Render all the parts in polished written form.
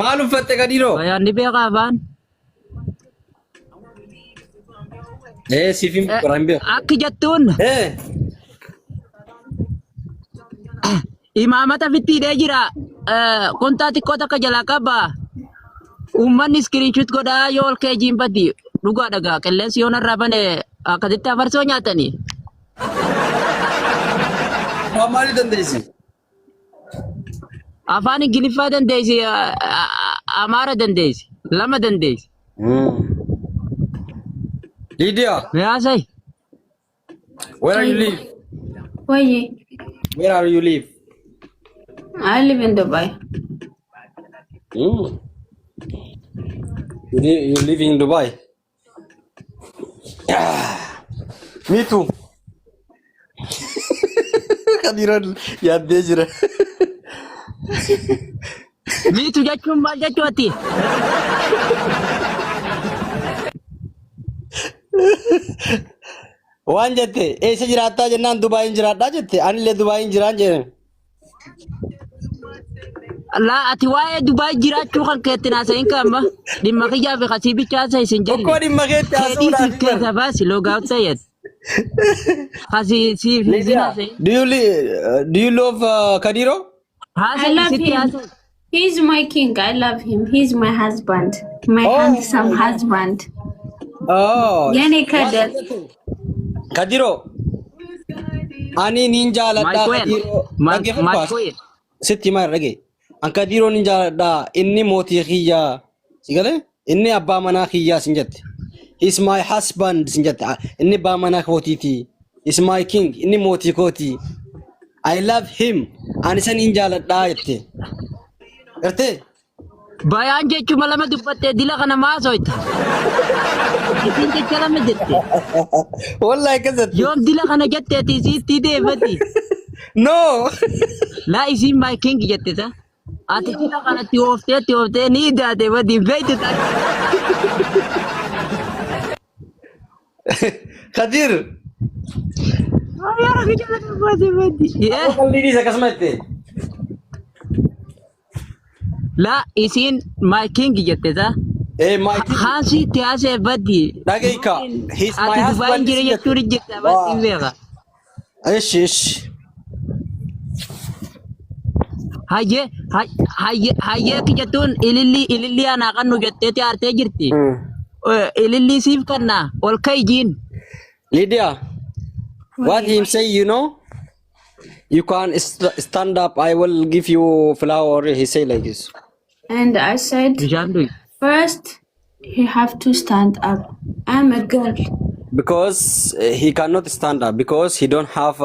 Maal uffatte Kadiiroo? Bayaan ni beekaa afaan. Siifin qoraan beeku. Akki jettuun imaamata fittiidhee jira. Kuntaa xiqqoo takka jalaa qaba. Uummanni iskiriinshut godhaa yoo ol ka'e jiinbatti dhugaa dhagaa qilleensi yoo narraa bane akkasitti afarsoo nyaatanii. Maali dandeessi? Afaan Ingiliffaa dandeessi, Amaara dandeessi, lama dandeessi. Lydia, Miyaasai. where are you live? Why? Where are you live? I live in Dubai. You live in Dubai? Me too. Kadiiroo yaaddee jira. Miitu jechuun maal jechuuti? Waan jette eessa jiraattaa jennaan Dubaayin jiraadhaa jette anillee Dubaayin jiraan jedhan. Laa ati waa'ee Dubaay jiraachuu kan keetti naasayin kaama dhimma kiyyaa fi kasii bichaa isa isin jalli. Okkoo dhimma keetti haasa'uudhaaf Keedii keessa baasi loogaa ta'eet. Kasii siif isin naasayin. Do you love Kadiiroo? I love him. He's my king. I love him. He's my husband. My handsome husband. Oh. Yani kadal. Kadiiroo. Ani nin jaaladhaa Kadiiroo. Maal Sitti maal dhagee? An Kadiiroo nin jaaladhaa inni mootii kiyyaa si galee inni abbaa manaa kiyyaa sin jette. He's my husband sin jette. Inni abbaa manaa kootiiti. He's my king. Inni mootii kooti. I love him. Ani san nin jaaladhaa jette. Gartee? Bayaan jechuun lama dubbattee dila kana maasoita. Isin jecha lama jette. Wallahi kasatti. Yoom dila kana jetteeti isiitti deebati. No. Laa isin my king jette sa. Ati dila kanatti ooftee ni daate badi beeytu taate. Kadir. Ayyaara kiyya lafa baate badi. Kalli isa kasumatti. Laa isin my king jette sa. My king. Haasi tiyaasee badi. Dhageeka. He's my Ati Dubaay husband. jira jechuun jirta badi beeka. Ish. Hayyee jechuun ilillii anaa kan nu jetteeti aartee jirti. Ilillii siif kannaa ol ka'ijiin. Lydia, what him say, you know? You can stand up. I will give you flower. He say like this. And I said, Bishaan du'i. first, you have to stand up. I'm a girl. Because he cannot stand up because he don't have.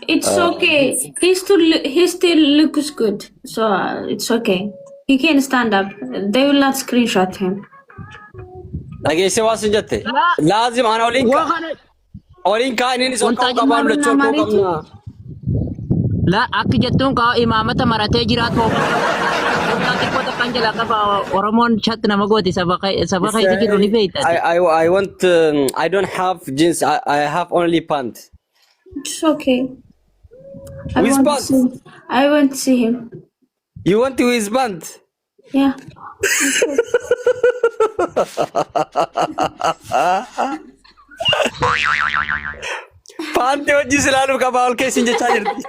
It's okay. He still looks good. So it's okay. He can stand up. They will not screenshot him. Dhageesse waan sin jette. Laazim ana oliin kaa inni son qabu qabaan lachuu qabna. Laa akka jettuun kaa imaamata maratee jiraatu. Xiqqoota kan jala qaba Oromoon chatti nama gooti saba keessa jiru ni beekta. I want. I don't have jeans. I have only pants. It's okay. With pants. I want to see him. You want to his band? Yeah. Panti hojii silaalu qabaa ol keessin jechaa jirti.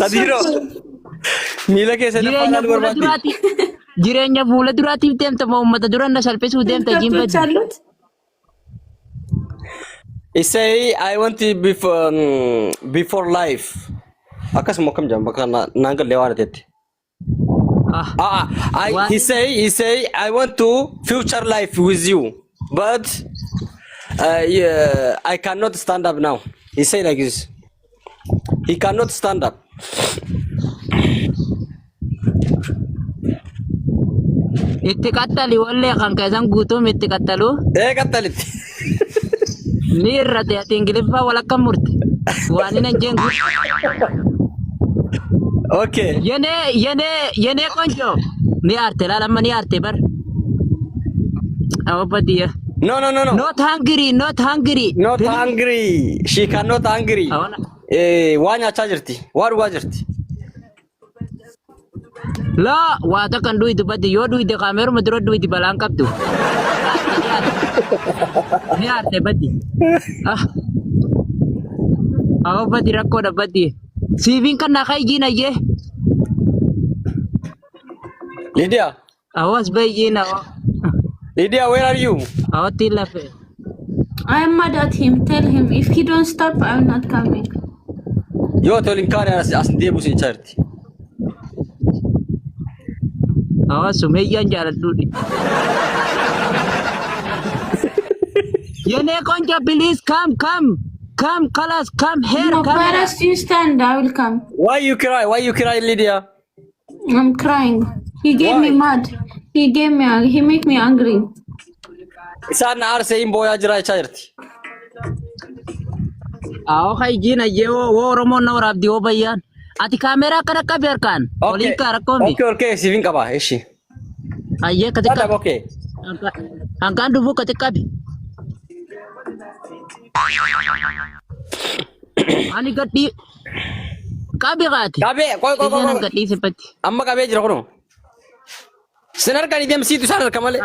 Kadiiroo. Miila keessatti faanaan barbaaddi. Jireenya fuula duraatiif deemta moo uummata dura na salphisuu deemta jiinbaddi. He say I want to before life. Akkasuma kam jamba kana nangalle waan tetti. He say I want to future life with you, but yeah, I cannot stand up now. He say like this. He cannot stand up. Itti qattali wallee kan keessan guutuun itti qattalu. Qattalitti. Ni irrate ati Ingiliffaa walakka murte. Waan hin jengu. Okay. Yene konjo. Ni arte la lamma ni arte bar. Awabadiya. No. Not hungry. Not hungry. She cannot hungry. Waan nyachaa jirti. Waan dhugaa jirti. لا واتا كان دويت بدي يو دويت كاميرا مدرو دويت بلان كبدو نيار بدي أو بدي ركود بدي سيفين كان نخاي جينا يه Lydia. أواز بيجينا Lydia, where are you? أو تلافه I am mad at him. Tell him if he don't stop, I'm not coming. Yo to linkare asnde busi charti. أواز سمية جالس دودي يا كونجا please come خلاص come here No, come here. Paras, you stand. I will come. Why you cry? Why you cry, Lydia? I'm crying. He gave me mad. He make me angry. Isan arse imboya jira charti. Ako kay Gina, wo Romon na warab di o ba yan? Ati kamera ka na kabiar kan? Olin ka rakomi. Okay, sivin ka ba? Eshi. Aye katika. Tada okay. Ang kandu bu katika bi. Ani gati. Kabi gati. Kabe, koy. Yan gati sepati. Amma kabe jira kono. Senar kan idem situ sanar kamale.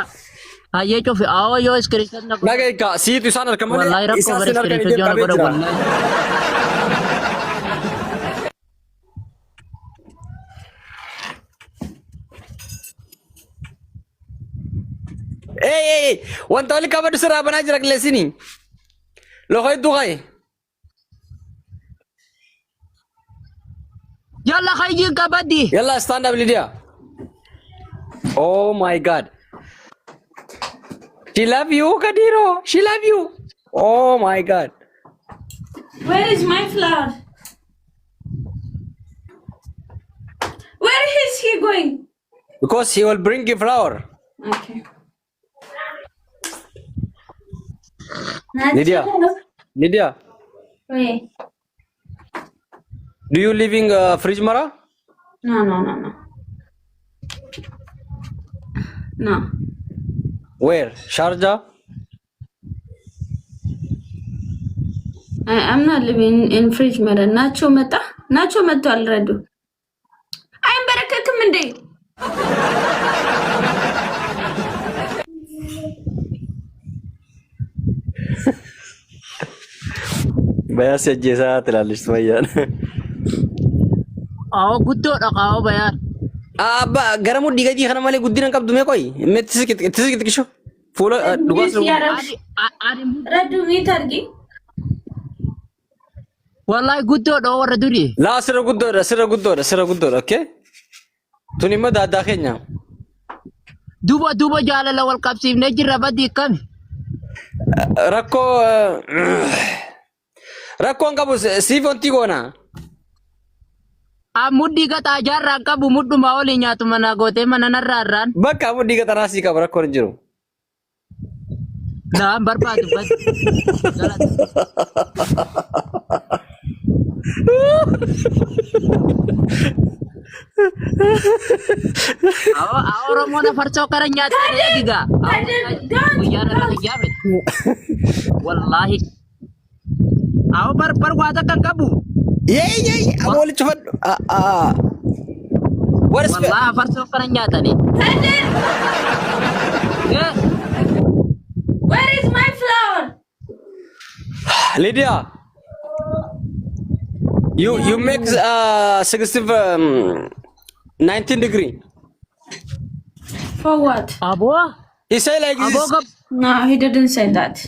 Aye cho fi awo yo screenshot na. Lagay ka situ sanar kamale. Wallahi rap ko Isa bari senar kan screenshot idem yo na kabe baro jira. wallahi. Hey, wanta oli kabadu sara bana jira klesini. Lohoy dugay. Yalla kay Gin kabadi. Yalla stand up Lydia. Oh my god. She love you, Kadiro. She love you. Oh my god. Where is my flower? Where is he going? Because he will bring you flower. Okay. Lydia. Lydia, Wait. do you living fridge mara? No. No. Where? Sharjah? I'm not living in fridge mirror. Nacho meta already. I'm better Monday. Baya sejesa ትላለች ትወያን Awo guddo dhaqaawo bayaan. Abba garamu digaji kana male guddina qabdu me koy mettisikit kisho fuula dhugaas Radu meet argi. Wallahi guddo dho warra duri. la sira guddoodha okay tuni ma daaddaa keenya Duba jaalala wal qabsiifnee jirra badii kami. rakkoon qabu siif wanti goona Muddi gataa jaarraan qabu mudduma olii nyaatu mana gootee mana narraarraan. bakka ammoo diiga xanaasii qaba rakkoon hin jiru Naan barbaadu badi. Awo Oromoon afarsoo kara nyaatanii eegigaa. Guyyaa irra hiyyaame. Wallahi. Awo barbaada kan qabu. yee ammoo walitti fadhu what is Wallahi afarsoo kara nyaatanii. Where is my flower? Lydia, you make 19 degree. For what? Abo? He say like Abo this. ka? No, he didn't say that.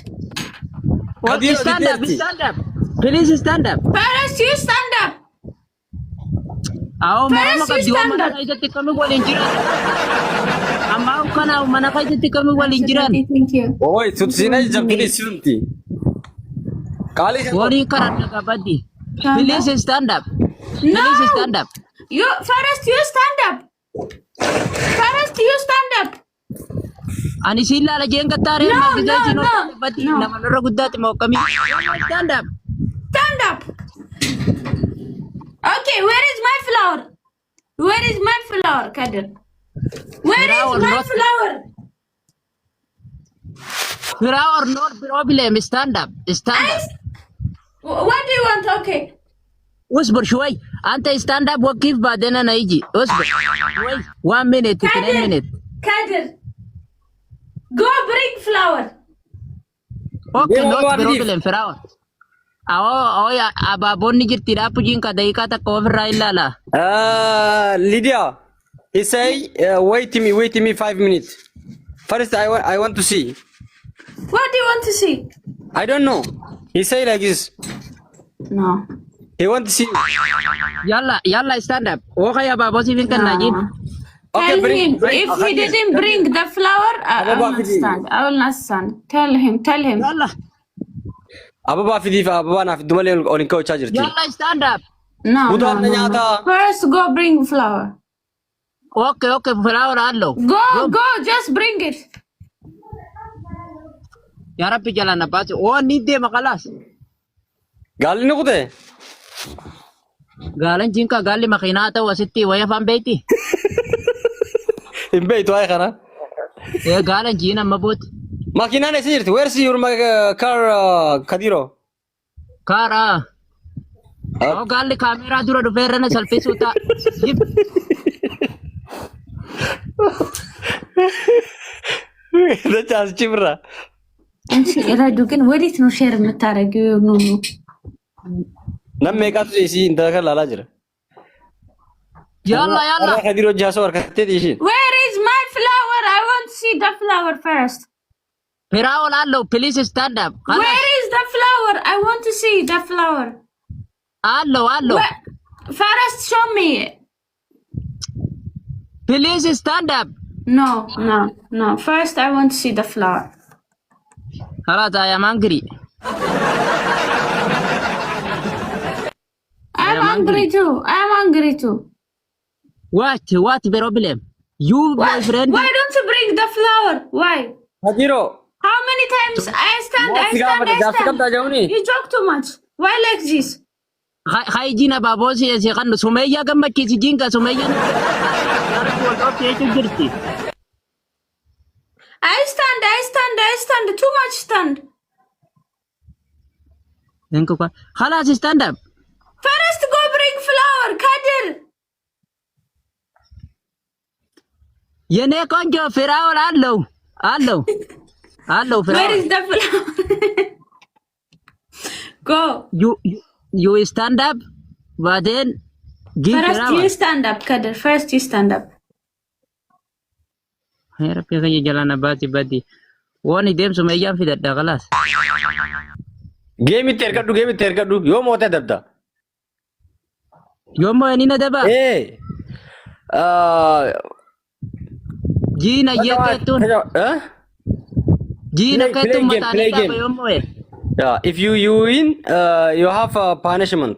What? Kadiro Stand up, Dirty. stand up. Please stand up. Paris, you stand up. Awo Paris, marama ka you diwa stand mana up. kaisatti kami waliin jiran. Amma kana mana kaisatti kami waliin jiran. Thank you. Oi, tutsina jamtuni silti. Kali Wali karat ka badi. Please stand up. Please stand up. You first, you stand up. First, you stand up. Ani sila la jenga tare No, na gida no, jino no, badi no. na manoro guddati mo kami. Stand up. Stand up. Okay, where is my flower? Where is my flower, Kadir? Where Flower, is my not- flower? Fira or not problem. Stand up. Stand up. What do you want? Okay. Usbur شوي Anta stand up wakif badena na iji. Usbe. Wait, 1 minute, 10 minutes. Kader, go bring flower. Okay, Demo not Abdi. problem, Firaun. Awo, ya ababon ni jirti da pujin ka dai ka ta ko fira illala. Lydia, he say, wait me 5 minutes. First, I want to see. What do you want to see? I don't know. He say like this. No. He want to see. Yalla stand up. Okay, ababo si fin kan najin. Okay, Tell bring. him if he didn't bring the flower, I will not Ababa stand. I will not stand. Tell him. Yalla. Ababa fi difa, ababa na fi dumale olin ko charger ti. Yalla stand up. No, Buto no, na no, nyata. no. First, go bring flower. Okay, Firaun allo. Go, just bring it. Ya Rabbi jalan na basi. Oh, ni de makalas. Gali na kute. Galan jinka gali makinata wasitti waya fambeiti. Imbe ito ay kana. Galan jina mabut. Makina na sirti. Where's your car, Kadiro? Kara. Oh, gali kamera dura do ferrana selfie suta. Jib. The chance chibra. አንቺ ራዲዮ ግን ወዴት ነው ሼር የምታረጊው? ኑ Nam meeqatu isii intala laalaa jira. Yalla. Arraa Kadiro jaasoo harkatteeti ishiin. Where is my flower? I want to see the flower first. Firaun allo, please stand up. Where is the flower? I want to see the flower. Allo. First, show me. Please stand up. No. First, I want to see the flower. Khalas, I am angry. I'm angry too. What problem? You boyfriend? Why don't you bring the flower? Why? Kadiro. How many times I stand? Jaarsi qabdaa jahuuni. You joke too much. Why like this? Jina babosi si kan Sumayya gammachisi jinka Sumayya. I stand. Too much stand. Enko ka. Khalas, stand up. First, go bring flower, Kadir. Yene konjo Firaun allo. Firaun. Where is the flower? Go. You stand up, but then give First, Firaun. you stand up, Kadir. First, you stand up. Hey, Rabbi kaya jalan bati. Wani dem Sumayya fidadda khalas. Game itti ergadhu. Yoo moote dabda. Yomo enina daba. Jina yeketun. Jina ketun matani daba yomo e. Yeah, if you win, you have a punishment.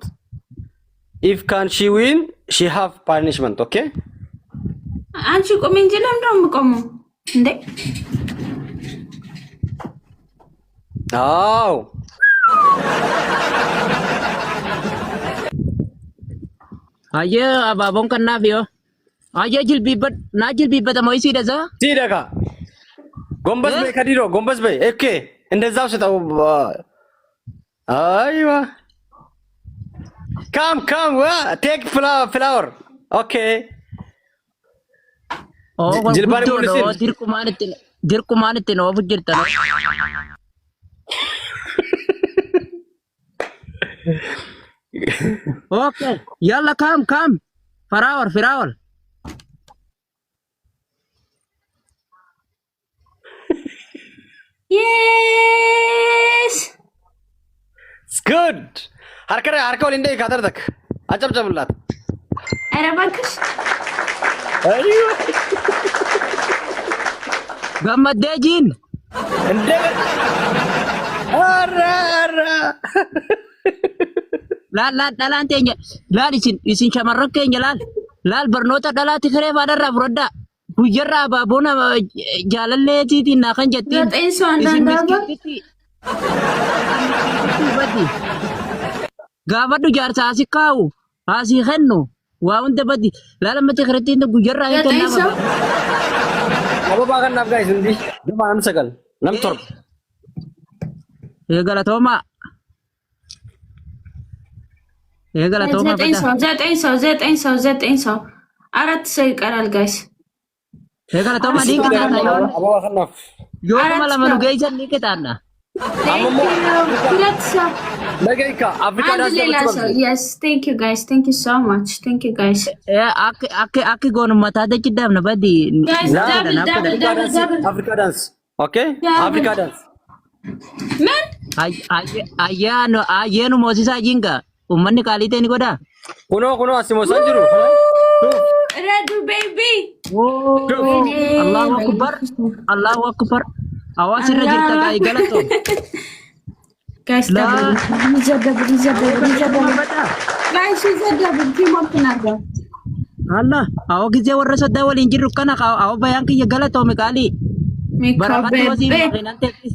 If she win, she have punishment. Okay? አንቺ ቆሜ እንጂ ለምን ነው የምቆመው እንዴ? አዎ አየ አባቦን ከናፊዮ አየ ጅልቢበት ሞይሲ ደዛ ሲደጋ ጎንበስ በይ ከዲሮ ጎንበስ በይ ኦኬ እንደዛው ስጠው አይዋ ካም ቴክ ፍላወር ኦኬ jilbaan mul'isin dirqumaan itti noof jirtan okay yalla kam Firaun Yes. It's good. harka wal indee katardak acabcabላት ኧረ እባክሽ አይዋ gammaddeejiin እንደ አራ dhalaan teenya laal isin shamarran keenya laal barnoota dhalaatti firee faadharraa fudhadhaa guyyarraa abaaboon jaalalleetiitiin naa kan jettiin ዘጠኝ ሰው አንዳንድ አበባ gaafadhu jaarsa asii kaa'u asii kennu waa hunda baddi laalamatti kirattiin guyyarraa hin ዘጠኝ ሰው kennamu ababaa kannaaf gaa'is hundi nama nam sagal nam torba galatoomaa Galatooma ዘጠኝ ሰው አራት ሰው ይቀራል ጋይስ galatooma linkitaana Ababa kanaaf. yooma lama nu geeysan linkitaana ሁለት ሰው Dhagayka Afrikaa አንድ ሌላ ሰው daansi. yes thank you guys so much thank you guys akki goonu mataa dachiidhaafna badii guys double Afrikaa daansi. Okay? Yeah. Afrikaa daansi. ምን ayyeenu moosisaa jinga ummanni qaalii ta'e ni godhaa. Kunoo asii moosaan jiru. ረዱ ቤቢ Allahu akbar hawaasa irra jirta gaa'ii galatoo. guys double guys team up naga Allah hawa gisee warra soddaa waliin jirru kana hawa bayaan kiyya galatoome qaalii. Barakatu wasii maaqinan teessis.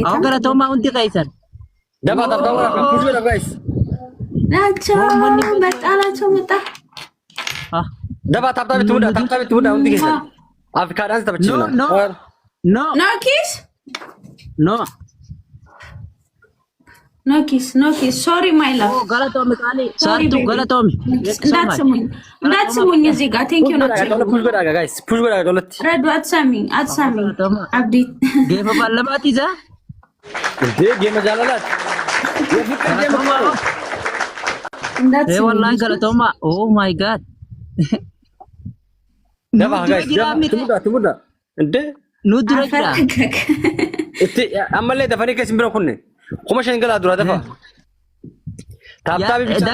Hawa galatoomaa hundi qeessan. Dapat push beda guys. ናቸው መጣላቸው መጣ Dapat tapi tunda hundi keessa. Afrikaa daansi taphachiifna. No. ኖ ኪስ No. ኖ ኪስ ሶሪ ማይ ላቭ Galatoome qaalii. Saartuu galatoome. እንዳትስሙኝ እዚህ ጋር ቴንክ ዩ ናቸው Push beda guys. Push beda dolatti. ረዱ አትሳሚኝ አብዲት Geefa baallamaati isaa. Geema jaalalaati. Geeffikan geema Galatooma. እንዳትስሙኝ Wallahi galatooma. Oh my god. Dapat guys. Tumuda. Inde. Nu dura jira. አፈረገግ Itti ammallee dafanii keessa bira kunne. Kuma shan galaa dura dafa. Taaptaabii bicha.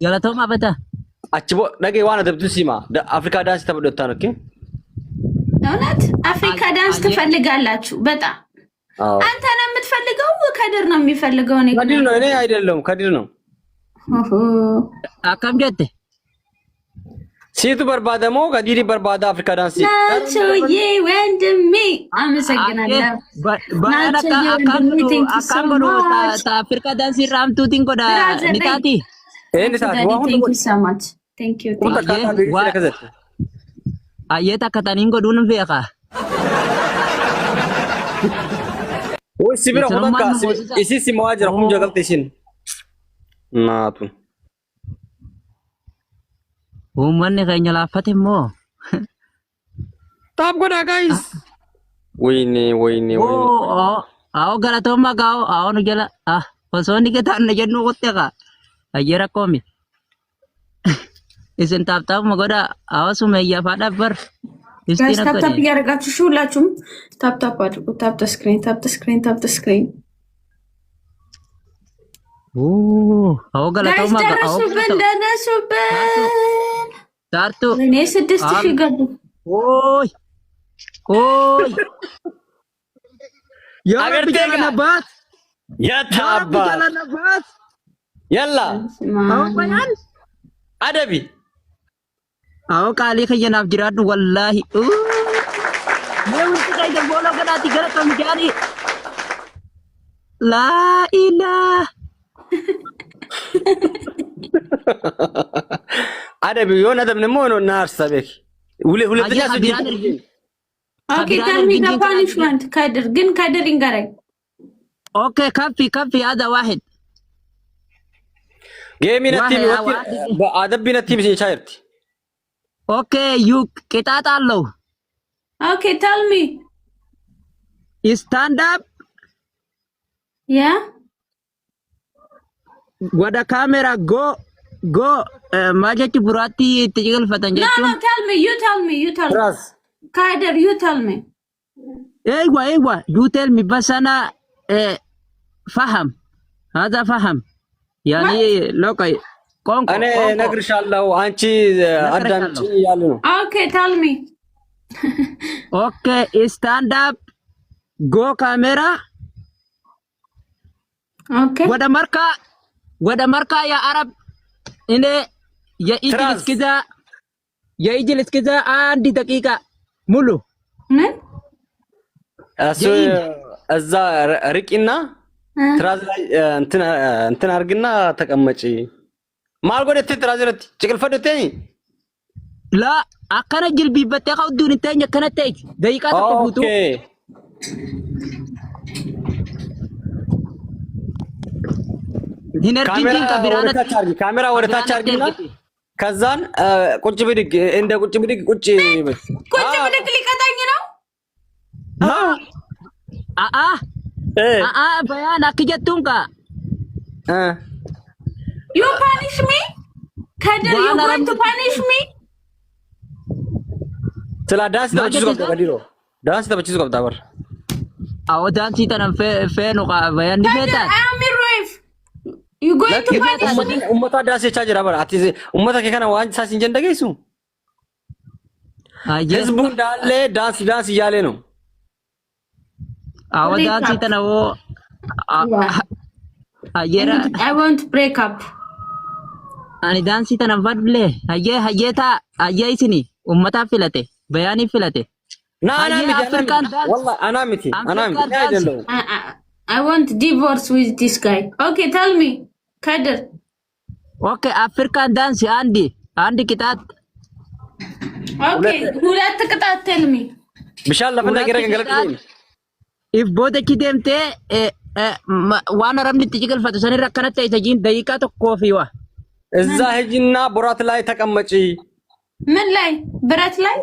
Galatooma bata. Achi bo dhagee waan adabdu sima. Afrikaa daansi tapha dhotaan okay? እውነት አፍሪካ ዳንስ ትፈልጋላችሁ በጣም አንተ ነው የምትፈልገው ከድር ነው የሚፈልገው እኔ ከድር ነው እኔ አይደለም ከድር ነው Akkam jette? ሲቱ በርባደሞ ከዲሪ በርባዳ አፍሪካ ዳንሲ ናቾዬ ወንድሜ አመሰግናለሁ Bayan akkam godhu Afrikaa daansii raamtuutiin godha ni taati. ኤን ሳት ዋሁን ቴንክ ዩ ሶ ማች ቴንክ ዩ ቁጣ ካታ ቢሪ ከዘት Ayyee takka taniin godhuun hin beeka. ወይ ሲቢራ ቁጣ ኢሲ ሲማዋ ጅራ ሁም ጀገልቴሽን ናቱን Uummanni keenya laaffate immoo. ታብ ጎዳ ጋይስ ወይኔ Awo galatooma gaa'o nu jala osoo inni gataan na jennu qotte kaa ayyee rakkoo miti. Isin taaptaafuma godha hawasuma iyyaafaa dhabbar. ጋይስ ታፕ እያደረጋችሁ እሺ ሁላችሁም ታፕ አድርጉ ታፕ ስክሪን Awo galatooma gaa'o. ደረሱብን Saartu. እኔ 6000 ገቡ Oy. Agar Rabbi tega. jaalanabaat. ያታባ Rabbi jaalanabaat. yalla Awo bayaan. አደቢ Awo qaalii keyyanaaf jiraadhu wallaahi. Mee wanti kayya booloo gadaati gara kam jaani. Laa ilaa. አደቢ የሆነ ደም ነው ናርሰበክ ሁለተኛ ሱጂ ኦኬ ቴል ሚ ዘ ፓኒሽመንት ከድር ይንገረኝ Okay, kaffi hada waahid. ጌሚና ቲም በአደቢና ቲም ሲቻይርቲ Okay, you ቅጣት አለው. ኦኬ ቴል ሚ Stand up. ያ ወደ ካሜራ go ማጀች ቡራቲ ትጅገልፈተን ኖ ጀቹን ቴል ሚ ራስ ካይደር ዩ ቴል ሚ ايوه you tell me بس انا فهم هذا فهم يعني لوكاي كون እኔ ነግርሻለሁ አንቺ አዳምጪ ያለ ነው ኦኬ ቴል ሚ Okay, stand up. Go camera. Okay. Wada marka ya Arab. Ini ya ijlis kiza. Ya ijlis kiza andi dakika. Mulu. ምን እሱ እዛ ርቂና ትራዝ ላይ እንትን አርግና ተቀመጪ ማልጎደት ትራዝ ረት ጭቅልፈደተኝ La akkana jilbiibattee qabduun hin teenye akkana ta'e daqiiqaa tokko guutuu. ካሜራ ወደ ታች አርጊና ከዛን ቁጭ ብድግ እንደ ቁጭ ብድግ ቁጭ ሊቀጣኝ ነው። በያን አክጀቱን ካ you punish me Kader you going to punish me चला डांस तो बच्चों को बता दिरो डांस तो बच्चों को बता बर आओ डांस ही तना फे नो का बयान नहीं बेटा I am your wife you going to punish me उम्मता डांस चार्ज रबर आती से उम्मता के खाना वांच सासिन जंदा कैसु हिजबुन डाले डांस याले नो आओ डांस ही तना वो ayera I want to break up ani dansi tana vadle hayeta isini ummata filate bayani filate na ana miti I want divorce with this guy okay tell me Kader okay African dance andi kitat okay hulat kitat tell me bishal lafna gira galakini if both kidemte ዋና ረምኒ ትጅገል ፈተሰኒ ረከነተ ይተጂን ደቂቃ ተኮፊዋ እዛ ሄጂና ቦራት ላይ ተቀመጪ ምን ላይ ብረት ላይ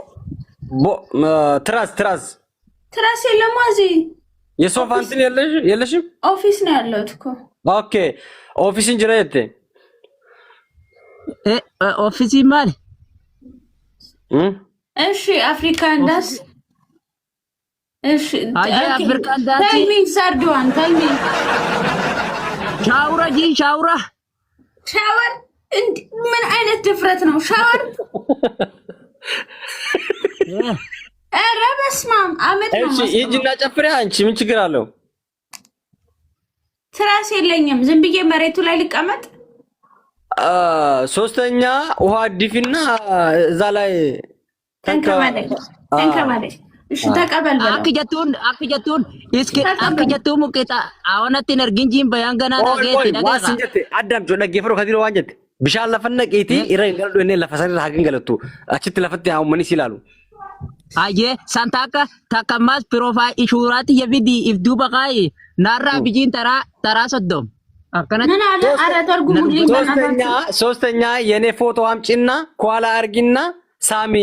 ትራስ የለማዚ የሶፋ እንትን የለሽም ኦፊስ ነው ያለው እኮ ኦኬ ኦፊስ እንጀራየተ ኦፊስ ማል እሺ አፍሪካን ዳስ እሺ አፍሪካን ዳስ tell me sarduan tell me ሻውራ ሻወር ምን አይነት ድፍረት ነው ሻወር ኧረ በስመ አብ አመት ነው እሺ ይጅና ጨፍሪ አንቺ ምን ችግር አለው ትራስ የለኝም ዝም ብዬ መሬቱ ላይ ልቀመጥ ሶስተኛ ውሃ ዲፊና እዛ ላይ ተንከባለች እሺ ተቀበል በለው አክጀቱን እስኪ አክጀቱ ሙቄታ አወነት ነርጊንጂን በያንገና ዳጌት ደጋ ዋስንጀት አዳም ጆ ደገፈሮ ከዲሮ ዋንጀት ቢሻል ለፈነቀይቲ ኢራን ገለዶ እኔ ለፈሰሪ ሀገን ገለቱ አችት ለፈት ያው ምን ሲላሉ አየ ሳንታካ ታከማስ ፕሮፋይል ኢሹራት የቪዲ ኢፍዱ በቃይ ናራ ቢጂን ተራ ሰዶም አከነ ምን አለ አረ ተርጉሙልኝ ሶስተኛ የኔ ፎቶ አምጪና ኳላ አርጊና ሳሚ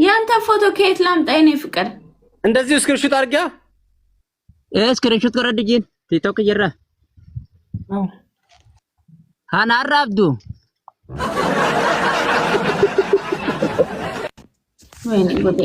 ያንተ ፎቶ ከየት ላምጣ የኔ ፍቅር እንደዚህ ስክሪንሾት አርጊያ ስክሪንሾት ከረድጂን ቲክቶክ ይራ ሃናራ አብዱ ወይኔ ጉዴ